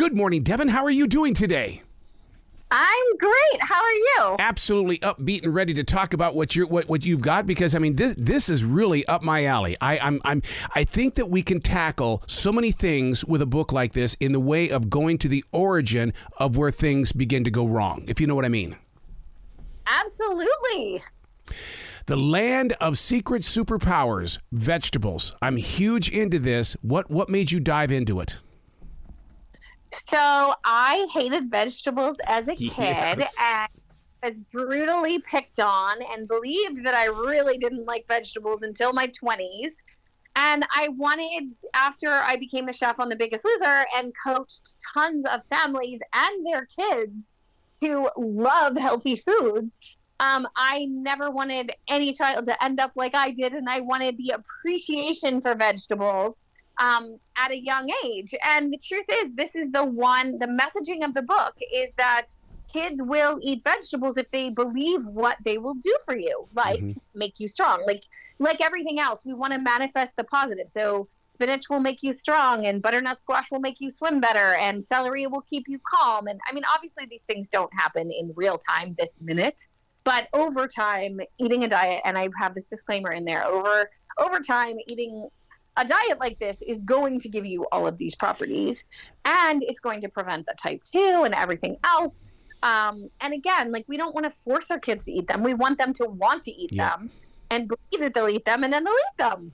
Good morning, Devin. How are you doing today? I'm great. How are you? Absolutely upbeat and ready to talk about what you've got, because I mean this is really up my alley. I think that we can tackle so many things with a book like this in the way of going to the origin of where things begin to go wrong, if you know what I mean. Absolutely. The Land of Secret Superpowers, vegetables. I'm huge into this. What made you dive into it? So I hated vegetables as a kid Yes. and was brutally picked on and believed that I really didn't like vegetables until my 20s. And I wanted, after I became the chef on The Biggest Loser and coached tons of families and their kids to love healthy foods, I never wanted any child to end up like I did. And I wanted the appreciation for vegetables at a young age. And the truth is, this is the messaging of the book is that kids will eat vegetables if they believe what they will do for you, like make you strong. Like everything else, we want to manifest the positive. So spinach will make you strong, and butternut squash will make you swim better, and celery will keep you calm. And I mean, obviously these things don't happen in real time this minute, but over time, eating a diet, and I have this disclaimer in there, over time, eating a diet like this is going to give you all of these properties, and it's going to prevent the type 2 and everything else. And again, like, we don't want to force our kids to eat them. We want them to want to eat them and believe that they'll eat them, and then they'll eat them.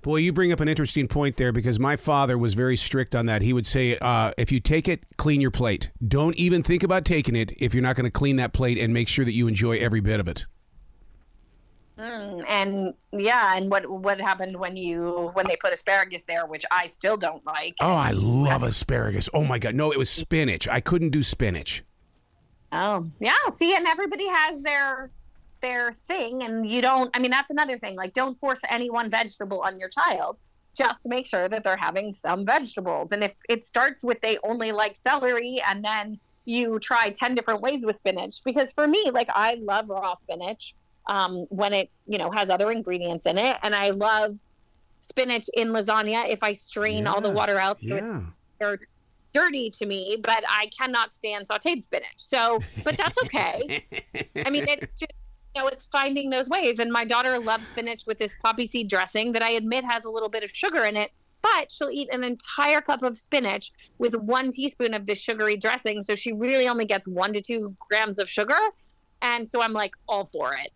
Boy, you bring up an interesting point there, because my father was very strict on that. He would say, if you take it, clean your plate. Don't even think about taking it if you're not going to clean that plate, and make sure that you enjoy every bit of it. And what happened when they put asparagus there, which I still don't like. Oh, I love asparagus. Oh my God. No, it was spinach. I couldn't do spinach. Oh, yeah. See, and everybody has their thing, and you don't, I mean, that's another thing. Like, don't force any one vegetable on your child. Just make sure that they're having some vegetables. And if it starts with they only like celery, and then you try 10 different ways with spinach, because for me, like, I love raw spinach. When it, has other ingredients in it. And I love spinach in lasagna if I strain all the water out. So they're dirty to me, but I cannot stand sauteed spinach. So, but that's okay. I mean, it's just, it's finding those ways. And my daughter loves spinach with this poppy seed dressing that I admit has a little bit of sugar in it, but she'll eat an entire cup of spinach with 1 teaspoon of this sugary dressing. So she really only gets 1 to 2 grams of sugar. And so I'm like all for it.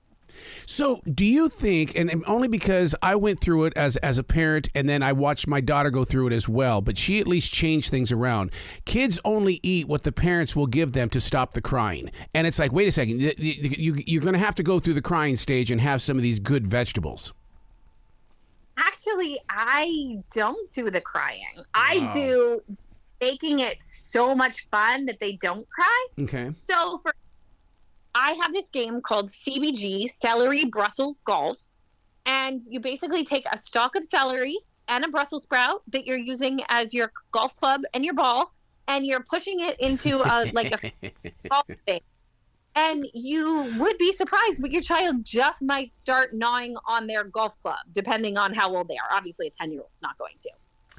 So do you think, and only because I went through it as a parent, and then I watched my daughter go through it as well, but she at least changed things around. Kids only eat what the parents will give them to stop the crying. And it's like, wait a second, you're going to have to go through the crying stage and have some of these good vegetables. Actually, I don't do the crying. I do making it so much fun that they don't cry. Okay. So I have this game called CBG, Celery Brussels Golf, and you basically take a stalk of celery and a Brussels sprout that you're using as your golf club and your ball, and you're pushing it into a golf thing. And you would be surprised, but your child just might start gnawing on their golf club, depending on how old they are. Obviously, a 10-year-old's not going to.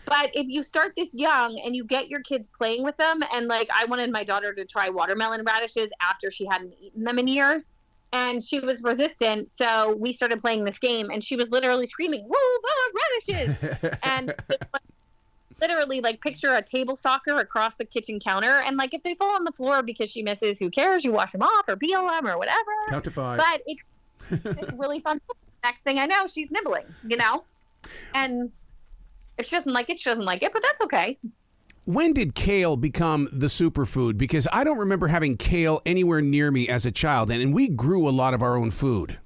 But if you start this young and you get your kids playing with them, and like, I wanted my daughter to try watermelon radishes after she hadn't eaten them in years, and she was resistant. So we started playing this game, and she was literally screaming, "Whoa, radishes!" And it was literally like, picture a table soccer across the kitchen counter. And like, if they fall on the floor because she misses, who cares? You wash them off or peel them or whatever. Count to 5. But it's really fun. Next thing I know, she's nibbling, and if she doesn't like it, she doesn't like it, but that's okay. When did kale become the superfood? Because I don't remember having kale anywhere near me as a child, and we grew a lot of our own food.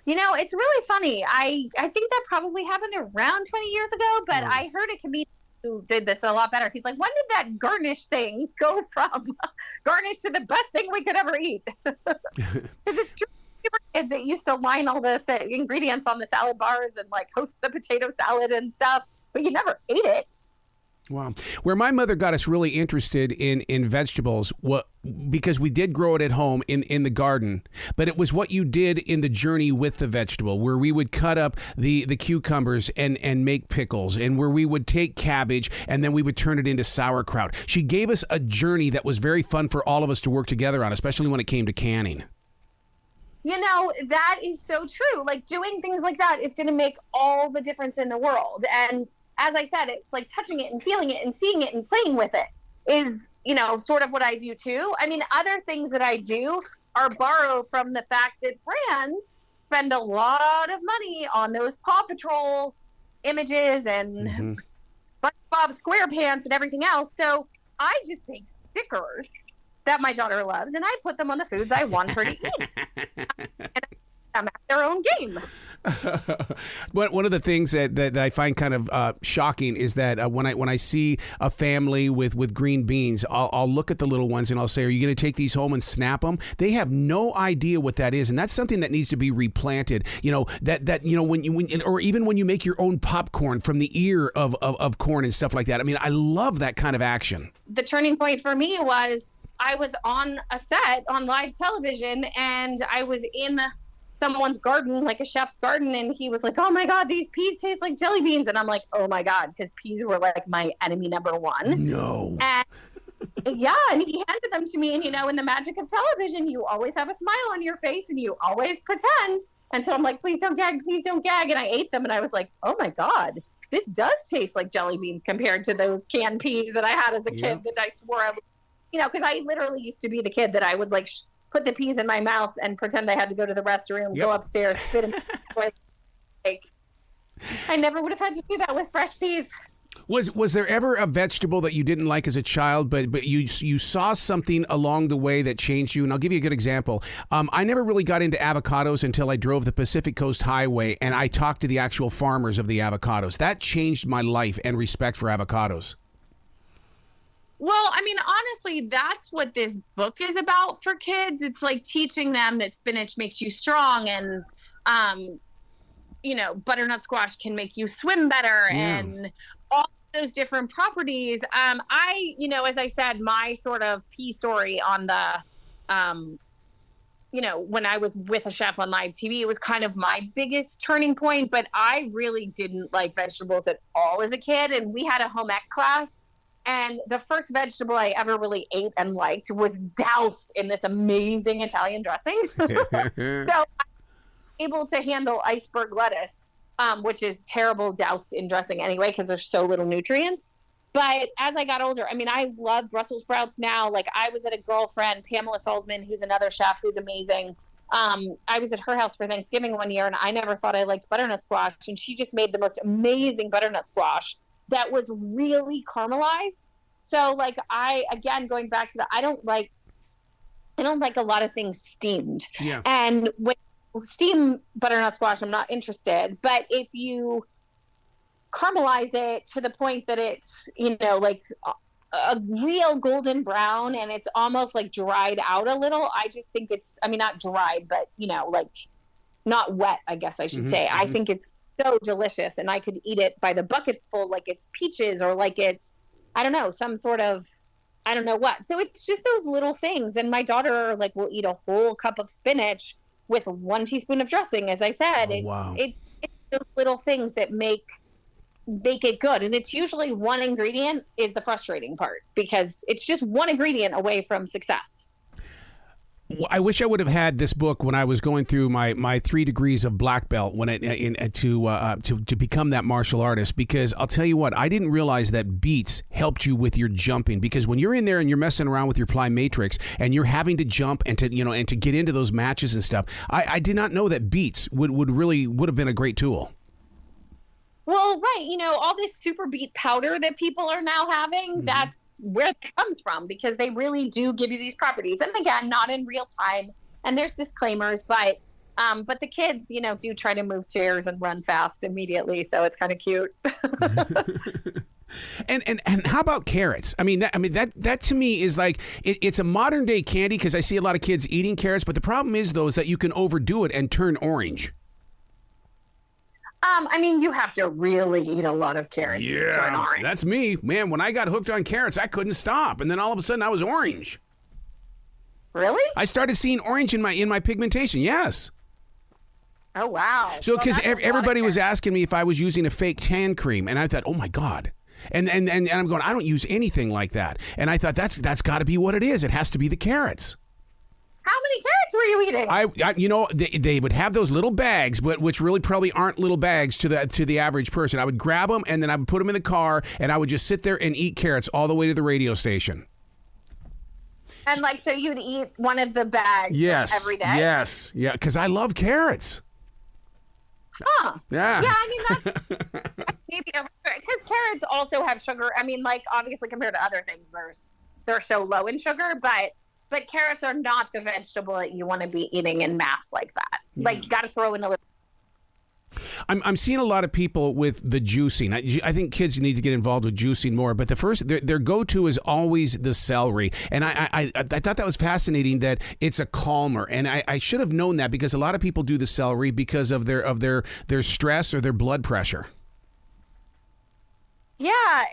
It's really funny. I think that probably happened around 20 years ago, but I heard a comedian who did this a lot better. He's like, when did that garnish thing go from garnish to the best thing we could ever eat? Because it's true. Kids that used to line all the ingredients on the salad bars and like host the potato salad and stuff, but you never ate it. Wow. Where my mother got us really interested in vegetables, because we did grow it at home in the garden, but it was what you did in the journey with the vegetable, where we would cut up the cucumbers and make pickles, and where we would take cabbage and then we would turn it into sauerkraut. She gave us a journey that was very fun for all of us to work together on, especially when it came to canning. You know, that is so true. Like, doing things like that is going to make all the difference in the world. And as I said, it's like touching it and feeling it and seeing it and playing with it is, you know, sort of what I do too. I mean, other things that I do are borrow from the fact that brands spend a lot of money on those Paw Patrol images and SpongeBob SquarePants and everything else. So I just take stickers that my daughter loves and I put them on the foods I want her to eat. And I'm at their own game. One of the things that I find kind of shocking is that when I see a family with green beans, I'll look at the little ones and I'll say, "Are you going to take these home and snap them?" They have no idea what that is, and that's something that needs to be replanted. You know that you know when or even when you make your own popcorn from the ear of corn and stuff like that. I mean, I love that kind of action. The turning point for me was I was on a set on live television, and I was in someone's garden, like a chef's garden, and he was like, "Oh my God, these peas taste like jelly beans." And I'm like, "Oh my God," because peas were like my enemy number one. No. And yeah, and he handed them to me, and you know, in the magic of television, you always have a smile on your face and you always pretend. And so I'm like, "Please don't gag, please don't gag." And I ate them and I was like, "Oh my God, this does taste like jelly beans compared to those canned peas that I had as a kid that I swore I would, you know, because I literally used to be the kid that I would like put the peas in my mouth and pretend I had to go to the restroom, go upstairs, spit in the toilet. Like, I never would have had to do that with fresh peas. Was there ever a vegetable that you didn't like as a child, but you saw something along the way that changed you? And I'll give you a good example. I never really got into avocados until I drove the Pacific Coast Highway and I talked to the actual farmers of the avocados. That changed my life and respect for avocados. Well, I mean, honestly, that's what this book is about for kids. It's like teaching them that spinach makes you strong and, you know, butternut squash can make you swim better and all those different properties. You know, as I said, my sort of pea story on the, you know, when I was with a chef on live TV, it was kind of my biggest turning point, but I really didn't like vegetables at all as a kid. And we had a home ec class. And the first vegetable I ever really ate and liked was doused in this amazing Italian dressing. So I was able to handle iceberg lettuce, which is terrible doused in dressing anyway, because there's so little nutrients. But as I got older, I mean, I love Brussels sprouts now. Like, I was at a girlfriend, Pamela Salzman, who's another chef who's amazing. I was at her house for Thanksgiving one year, and I never thought I liked butternut squash. And she just made the most amazing butternut squash that was really caramelized. So like again, going back to I don't like a lot of things steamed. Yeah. And when steam butternut squash, I'm not interested. But if you caramelize it to the point that it's, you know, like a real golden brown and it's almost like dried out a little, I just think it's, I mean, not dried, but you know, like not wet, I guess I should say. I think it's so delicious, and I could eat it by the bucketful like it's peaches or like it's, I don't know, some sort of, I don't know what. So it's just those little things. And my daughter like will eat a whole cup of spinach with 1 teaspoon of dressing. As I said, it's those little things that make it good. And it's usually one ingredient is the frustrating part, because it's just one ingredient away from success. I wish I would have had this book when I was going through my 3 degrees of black belt to become that martial artist, because I'll tell you what, I didn't realize that beets helped you with your jumping, because when you're in there and you're messing around with your ply matrix and you're having to jump and to, you know, and to get into those matches and stuff, I did not know that beets would have been a great tool. Well, right. You know, all this super beet powder that people are now having, that's where it comes from, because they really do give you these properties. And again, not in real time. And there's disclaimers, but the kids, you know, do try to move chairs and run fast immediately. So it's kind of cute. And how about carrots? I mean, that to me is like, it's a modern day candy, because I see a lot of kids eating carrots. But the problem is, though, is that you can overdo it and turn orange. I mean, you have to really eat a lot of carrots to turn orange. That's me. Man, when I got hooked on carrots, I couldn't stop. And then all of a sudden I was orange. Really? I started seeing orange in my pigmentation. Yes. Oh, wow. So because everybody was asking me if I was using a fake tan cream, and I thought, oh my God. And I'm going, I don't use anything like that. And I thought that's got to be what it is. It has to be the carrots. How many carrots were you eating? They would have those little bags, but which really probably aren't little bags to the average person. I would grab them and then I would put them in the car and I would just sit there and eat carrots all the way to the radio station. And so you'd eat one of the bags every day? Yes. Yeah, because I love carrots. Huh. Yeah. Yeah, I mean, that's maybe because carrots also have sugar. I mean, obviously compared to other things, they're so low in sugar, but carrots are not the vegetable that you want to be eating in mass like that. Yeah. You got to throw in a little. I'm seeing a lot of people with the juicing. I think kids need to get involved with juicing more. But their go-to is always the celery, and I thought that was fascinating that it's a calmer. And I should have known that because a lot of people do the celery because of their stress or their blood pressure. Yeah,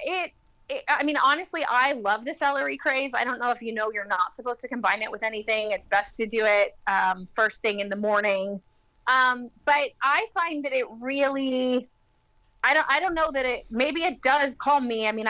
I mean, honestly, I love the celery craze. I don't know if you know you're not supposed to combine it with anything. It's best to do it first thing in the morning. But I find that it really, I don't know that maybe it does calm me. I mean,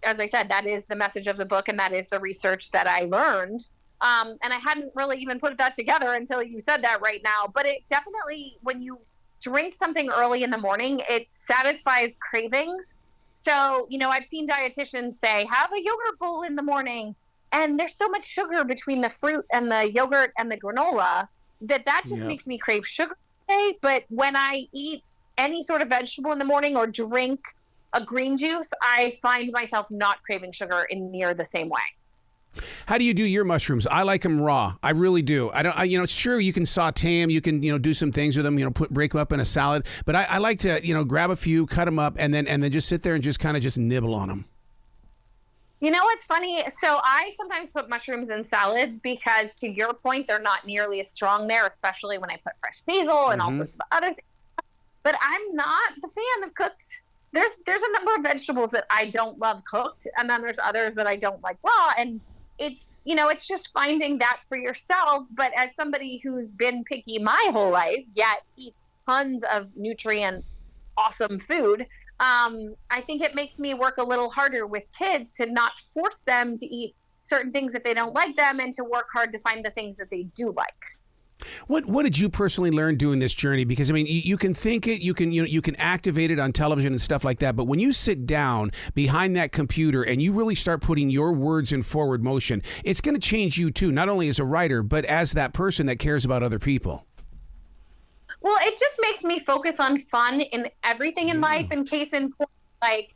as I said, that is the message of the book and that is the research that I learned. And I hadn't really even put that together until you said that right now. But it definitely, when you drink something early in the morning, it satisfies cravings. So, I've seen dietitians say, have a yogurt bowl in the morning. And there's so much sugar between the fruit and the yogurt and the granola that just makes me crave sugar today. But when I eat any sort of vegetable in the morning or drink a green juice, I find myself not craving sugar in near the same way. How do you do your mushrooms? I like them raw. I really do. It's true you can saute them, you can, do some things with them, break them up in a salad. But I like to, grab a few, cut them up, and then just sit there and just kind of just nibble on them. You know what's funny? So I sometimes put mushrooms in salads because, to your point, they're not nearly as strong there, especially when I put fresh basil and all sorts of other things. But I'm not the fan of cooked. There's a number of vegetables that I don't love cooked, and then there's others that I don't like raw. And it's just finding that for yourself. But as somebody who's been picky my whole life, yet eats tons of nutrient, awesome food, I think it makes me work a little harder with kids to not force them to eat certain things if they don't like them and to work hard to find the things that they do like. What did you personally learn doing this journey? Because I mean, you can think it, you can activate it on television and stuff like that. But when you sit down behind that computer and you really start putting your words in forward motion, it's going to change you too, not only as a writer, but as that person that cares about other people. Well, it just makes me focus on fun in everything in life. In case in point,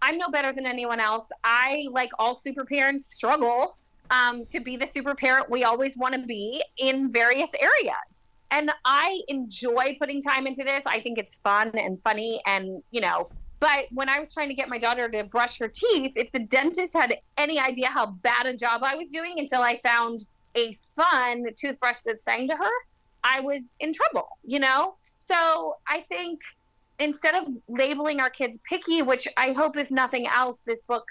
I'm no better than anyone else. I, like all super parents, struggle to be the super parent we always want to be in various areas. And I enjoy putting time into this. I think it's fun and funny and, but when I was trying to get my daughter to brush her teeth, if the dentist had any idea how bad a job I was doing until I found a fun toothbrush that sang to her, I was in trouble, So I think instead of labeling our kids picky, which I hope if nothing else, this book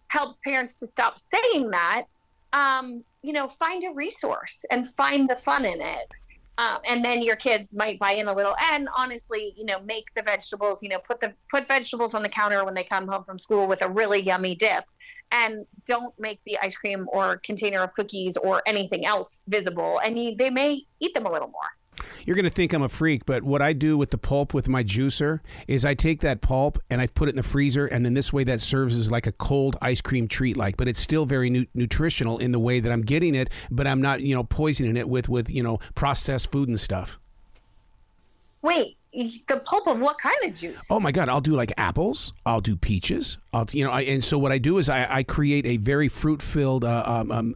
helps parents to stop saying that, find a resource and find the fun in it. And then your kids might buy in a little and honestly, make the vegetables, put vegetables on the counter when they come home from school with a really yummy dip and don't make the ice cream or container of cookies or anything else visible. And they may eat them a little more. You're going to think I'm a freak, but what I do with the pulp with my juicer is I take that pulp and I put it in the freezer, and then this way that serves as like a cold ice cream treat, but it's still very nutritional in the way that I'm getting it, but I'm not, poisoning it with processed food and stuff. Wait, the pulp of what kind of juice? Oh my God, I'll do like apples, I'll do peaches, and so what I do is I create a very fruit-filled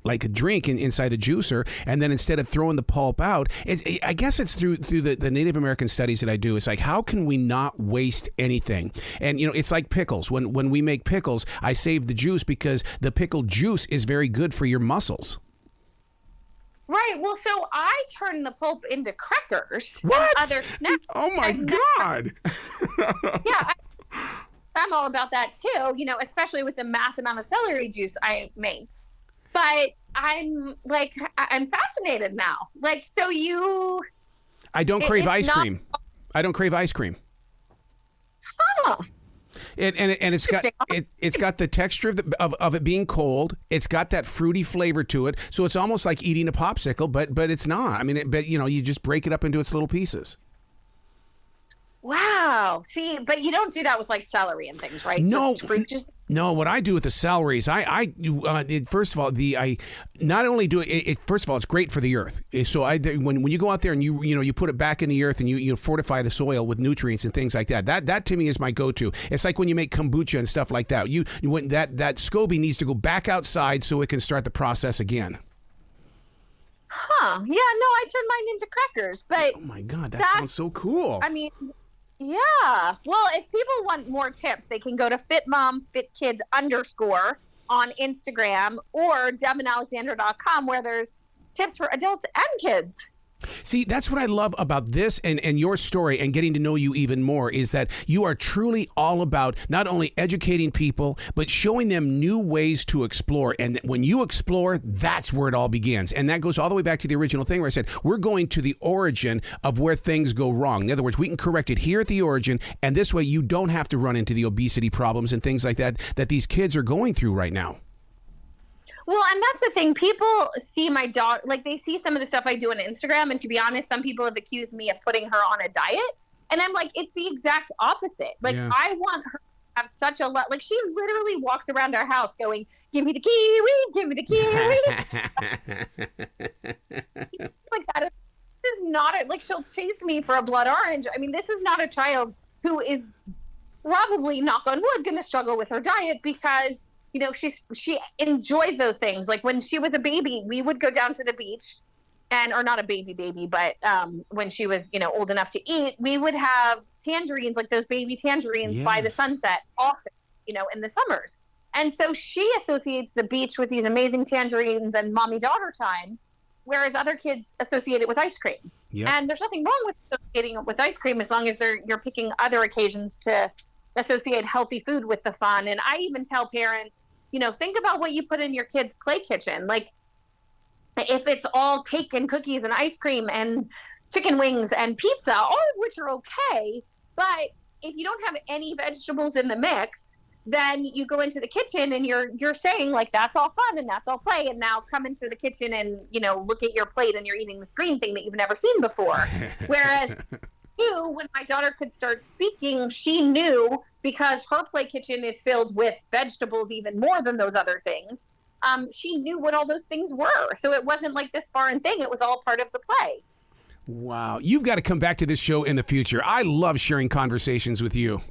like a drink inside the juicer, and then instead of throwing the pulp out, I guess it's through the Native American studies that I do. It's like, how can we not waste anything? And it's like pickles. When we make pickles, I save the juice because the pickled juice is very good for your muscles. Right. Well, so I turn the pulp into crackers What? and other snacks. Oh my And God. yeah, I'm all about that too, especially with the mass amount of celery juice I make. But I'm fascinated now. Like, so I don't crave it's ice not- cream. I don't crave ice cream. Huh. And it's got the texture of it being cold. It's got that fruity flavor to it. So it's almost like eating a popsicle, but it's not. I mean, you just break it up into its little pieces. Wow. See, but you don't do that with like celery and things, right? No. Just fruit juice? No, what I do with the celery is first of all, I not only do it, first of all, it's great for the earth. So when you go out there and you put it back in the earth and you fortify the soil with nutrients and things like that. That to me is my go-to. It's like when you make kombucha and stuff like that. When that SCOBY needs to go back outside so it can start the process again. Huh. Yeah, no, I turned mine into crackers, but oh my God, that sounds so cool. I mean, yeah. Well, if people want more tips, they can go to fitmomfitkids_ on Instagram or devinalexander.com where there's tips for adults and kids. See, that's what I love about this and your story and getting to know you even more is that you are truly all about not only educating people, but showing them new ways to explore. And when you explore, that's where it all begins. And that goes all the way back to the original thing where I said, we're going to the origin of where things go wrong. In other words, we can correct it here at the origin. And this way you don't have to run into the obesity problems and things like that these kids are going through right now. Well, and that's the thing. People see my daughter, like they see some of the stuff I do on Instagram. And to be honest, some people have accused me of putting her on a diet. And I'm like, it's the exact opposite. Like, yeah. I want her to have such a lot. Like, she literally walks around our house going, give me the kiwi, give me the kiwi. Like that. This is not it. Like, she'll chase me for a blood orange. I mean, this is not a child who is probably, knock on wood, going to struggle with her diet because she enjoys those things. Like when she was a baby, we would go down to the beach or not a baby, but when she was, old enough to eat, we would have tangerines, like those baby tangerines by the sunset often, in the summers. And so she associates the beach with these amazing tangerines and mommy-daughter time, whereas other kids associate it with ice cream. Yep. And there's nothing wrong with associating it with ice cream as long as you're picking other occasions to associate healthy food with the fun. And I even tell parents, think about what you put in your kids' play kitchen. Like if it's all cake and cookies and ice cream and chicken wings and pizza, all of which are okay. But if you don't have any vegetables in the mix, then you go into the kitchen and you're saying like, that's all fun and that's all play. And now come into the kitchen and, look at your plate and you're eating this green thing that you've never seen before. Whereas when my daughter could start speaking, she knew because her play kitchen is filled with vegetables even more than those other things. She knew what all those things were. So it wasn't like this foreign thing. It was all part of the play. Wow. You've got to come back to this show in the future. I love sharing conversations with you.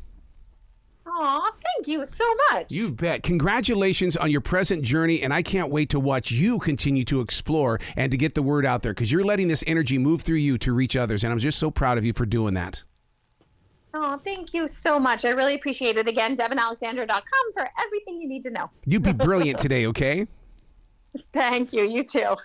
Aw, thank you so much. You bet. Congratulations on your present journey, and I can't wait to watch you continue to explore and to get the word out there because you're letting this energy move through you to reach others, and I'm just so proud of you for doing that. Oh, thank you so much. I really appreciate it. Again, devinalexander.com for everything you need to know. You be brilliant today, okay? Thank you. You too.